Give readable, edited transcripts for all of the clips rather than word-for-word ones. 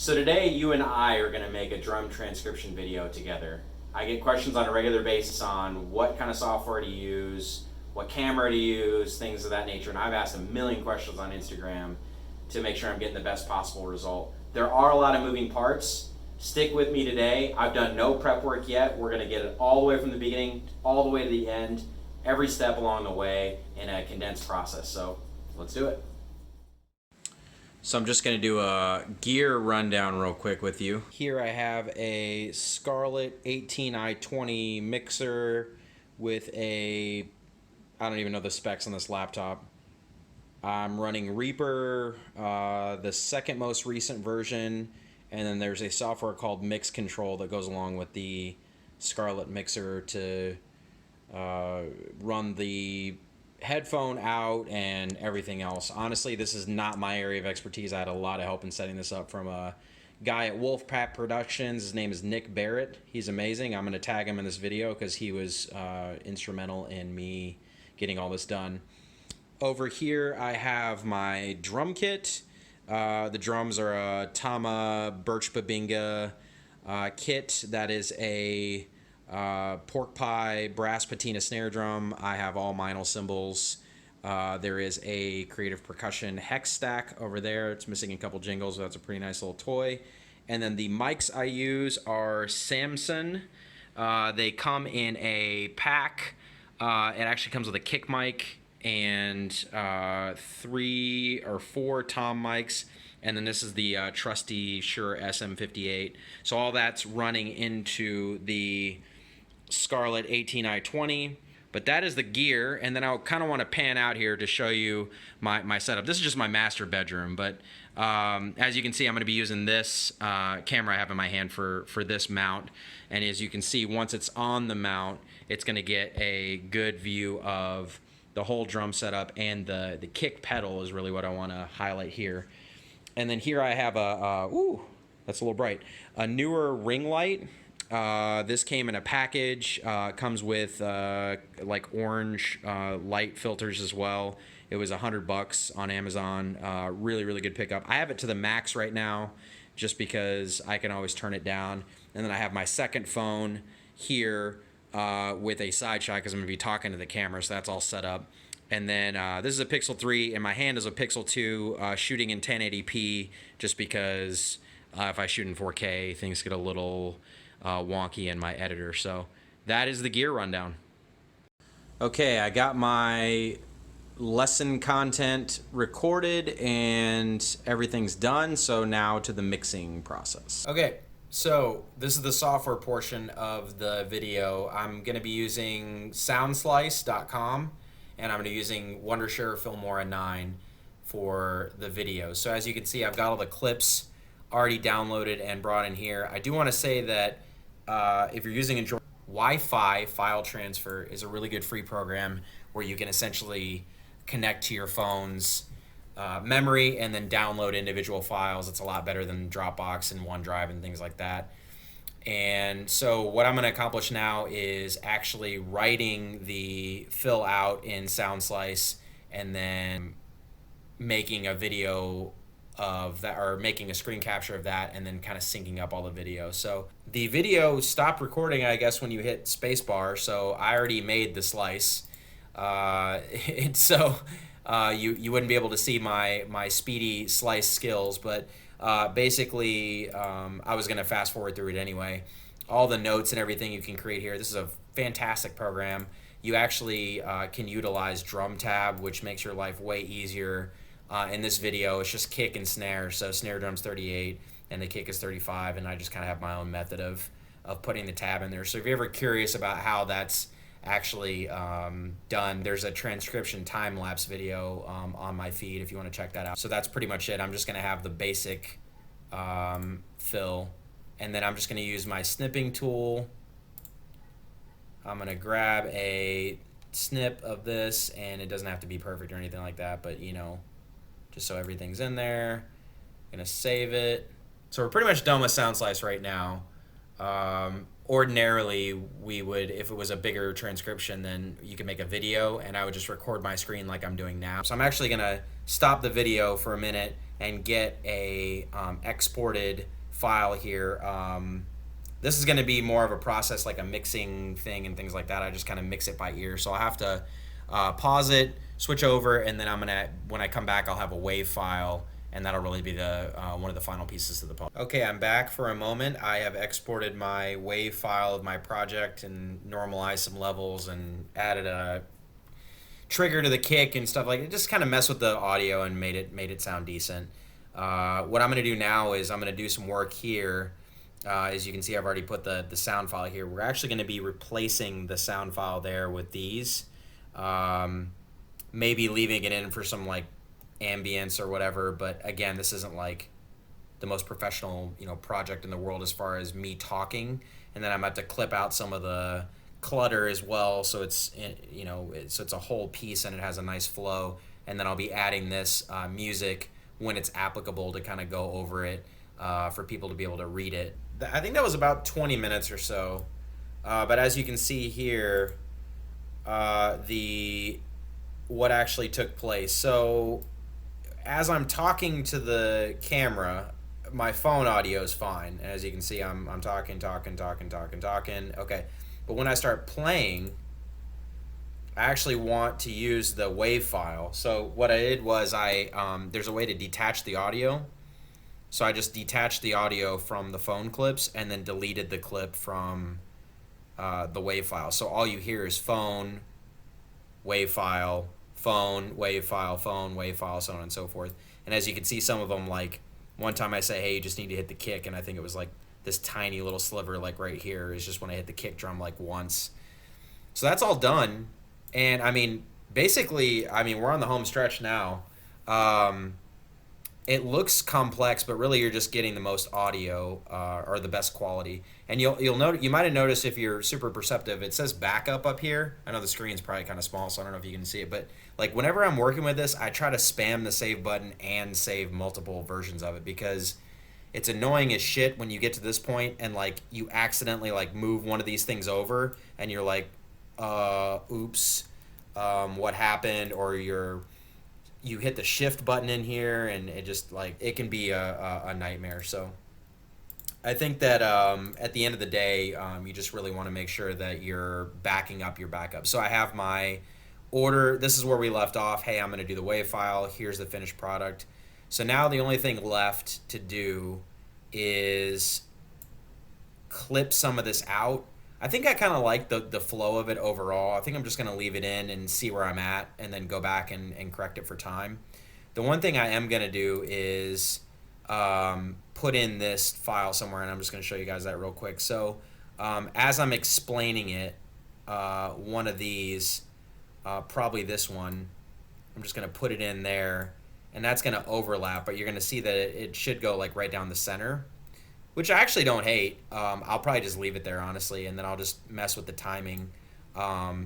So today you and I are going to make a drum transcription video together. I get questions on a regular basis on what kind of software to use, what camera to use, things of that nature, and I've asked a million questions on Instagram to make sure I'm getting the best possible result. There are a lot of moving parts. Stick with me today. I've done no prep work yet. We're going to get it all the way from the beginning all the way to the end, every step along the way in a condensed process. So let's do it. So I'm just going to do a gear rundown real quick with you. Here I have a Scarlett 18i20 mixer with a, I don't even know the specs on this laptop. I'm running Reaper, the second most recent version, and then there's a software called Mix Control that goes along with the Scarlett mixer to run the headphone out and everything else. Honestly, this is not my area of expertise. I had a lot of help in setting this up from a guy at Wolfpack Productions. His name is Nick Barrett. He's amazing. I'm going to tag him in this video because he was instrumental in me getting all this done. Over here I have my drum kit. The drums are a Tama Birch Babinga kit. That is a pork pie brass patina snare drum. I have all Meinl cymbals. There is a Creative Percussion hex stack over there. It's missing a couple jingles, but that's a pretty nice little toy. And then the mics I use are Samson. They come in a pack. It actually comes with a kick mic and 3 or 4 tom mics. And then this is the trusty Shure SM58. So all that's running into the Scarlett 18i20, but that is the gear. And then I'll kind of want to pan out here to show you my setup. This is just my master bedroom, but as you can see, I'm going to be using this camera I have in my hand for this mount. And as you can see, once it's on the mount, it's going to get a good view of the whole drum setup, and the kick pedal is really what I want to highlight here. And then here I have ooh, that's a little bright, a newer ring light. This came in a package, comes with like orange light filters as well. It was $100 on Amazon. Really, really good pickup. I have it to the max right now just because I can always turn it down. And then I have my second phone here with a side shot because I'm going to be talking to the camera, so that's all set up. And then this is a Pixel 3, and my hand is a Pixel 2 shooting in 1080p just because if I shoot in 4K, things get a little wonky in my editor. So that is the gear rundown. Okay, I got my lesson content recorded and everything's done, so now to the mixing process. Okay, so this is the software portion of the video. I'm going to be using soundslice.com, and I'm going to be using Wondershare Filmora 9 for the video. So as you can see, I've got all the clips already downloaded and brought in here. I do want to say that if you're using Android, Wi-Fi file transfer is a really good free program where you can essentially connect to your phone's memory and then download individual files. It's a lot better than Dropbox and OneDrive and things like that. And so what I'm going to accomplish now is actually writing the fill out in SoundSlice and then making a video of that, or making a screen capture of that, and then kind of syncing up all the video. So the video stopped recording, I guess, when you hit spacebar. So I already made the slice. So you wouldn't be able to see my speedy slice skills, but basically I was going to fast forward through it anyway. All the notes and everything you can create here. This is a fantastic program. You actually can utilize Drum Tab, which makes your life way easier. In this video, it's just kick and snare. So snare drum's 38 and the kick is 35, and I just kind of have my own method of putting the tab in there. So if you're ever curious about how that's actually done, there's a transcription time-lapse video on my feed if you want to check that out. So that's pretty much it. I'm just going to have the basic fill, and then I'm just going to use my snipping tool. I'm going to grab a snip of this, and it doesn't have to be perfect or anything like that, but you know, just so everything's in there. I'm gonna save it. So we're pretty much done with SoundSlice right now. Ordinarily, we would, if it was a bigger transcription, then you could make a video, and I would just record my screen like I'm doing now. So I'm actually gonna stop the video for a minute and get a exported file here. This is going to be more of a process, like a mixing thing and things like that. I just kind of mix it by ear, so I have to pause it, switch over, and then when I come back, I'll have a WAV file, and that'll really be the one of the final pieces of the puzzle. Okay, I'm back for a moment. I have exported my WAV file of my project and normalized some levels and added a trigger to the kick and stuff like it. Just kind of mess with the audio and made it sound decent. What I'm going to do now is I'm going to do some work here. As you can see, I've already put the sound file here. We're actually going to be replacing the sound file there with these. Maybe leaving it in for some like ambience or whatever, but again, this isn't like the most professional, project in the world as far as me talking. And then I'm about to clip out some of the clutter as well, so it's a whole piece and it has a nice flow. And then I'll be adding this music when it's applicable to kind of go over it for people to be able to read it. I think that was about 20 minutes or so, but as you can see here, what actually took place. So as I'm talking to the camera, my phone audio is fine. And as you can see, I'm talking. Okay. But when I start playing, I actually want to use the WAV file. So what I did was there's a way to detach the audio. So I just detached the audio from the phone clips and then deleted the clip from the WAV file. So all you hear is phone, WAV file, phone, WAV file, phone, WAV file, so on and so forth. And as you can see, some of them, like one time I say, hey, you just need to hit the kick, and I think it was like this tiny little sliver like right here is just when I hit the kick drum like once. So that's all done. And I mean, basically, we're on the home stretch now. It looks complex, but really you're just getting the most audio or the best quality. And you'll note, you might have noticed if you're super perceptive, it says backup up here. I know the screen's probably kind of small, so I don't know if you can see it, but like whenever I'm working with this, I try to spam the save button and save multiple versions of it, because it's annoying as shit when you get to this point and like you accidentally like move one of these things over and you're like, oops, what happened? Or you hit the shift button in here and it just like, it can be a nightmare. So I think that at the end of the day, you just really want to make sure that you're backing up your backup. So I have my order. This is where we left off. Hey, I'm going to do the WAV file. Here's the finished product. So now the only thing left to do is clip some of this out. I think I kind of like the flow of it overall. I think I'm just going to leave it in and see where I'm at and then go back and correct it for time. The one thing I am going to do is put in this file somewhere, and I'm just going to show you guys that real quick. So as I'm explaining it, one of these, probably this one, I'm just going to put it in there, and that's going to overlap, but you're going to see that it should go like right down the center, which I actually don't hate. I'll probably just leave it there, honestly, and then I'll just mess with the timing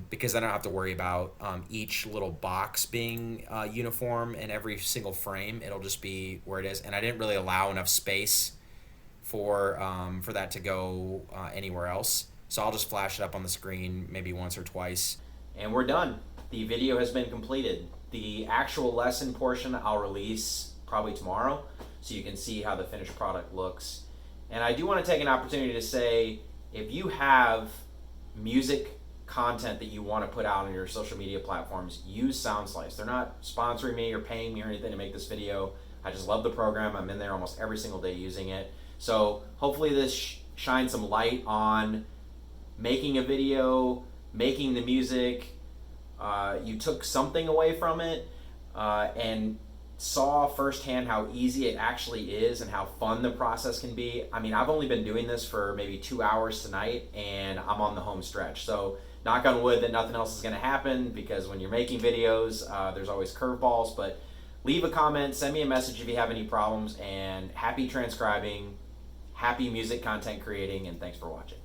because I don't have to worry about each little box being uniform in every single frame. It'll just be where it is, and I didn't really allow enough space for that to go anywhere else. So I'll just flash it up on the screen maybe once or twice. And we're done. The video has been completed. The actual lesson portion I'll release probably tomorrow, so you can see how the finished product looks. And I do want to take an opportunity to say, if you have music content that you want to put out on your social media platforms, use SoundSlice. They're not sponsoring me or paying me or anything to make this video. I just love the program. I'm in there almost every single day using it. So hopefully this shines some light on making a video, making the music. You took something away from it and saw firsthand how easy it actually is and how fun the process can be. I mean, I've only been doing this for maybe 2 hours tonight, and I'm on the home stretch. So knock on wood that nothing else is going to happen, because when you're making videos, there's always curveballs. But leave a comment, send me a message if you have any problems, and happy transcribing, happy music content creating, and thanks for watching.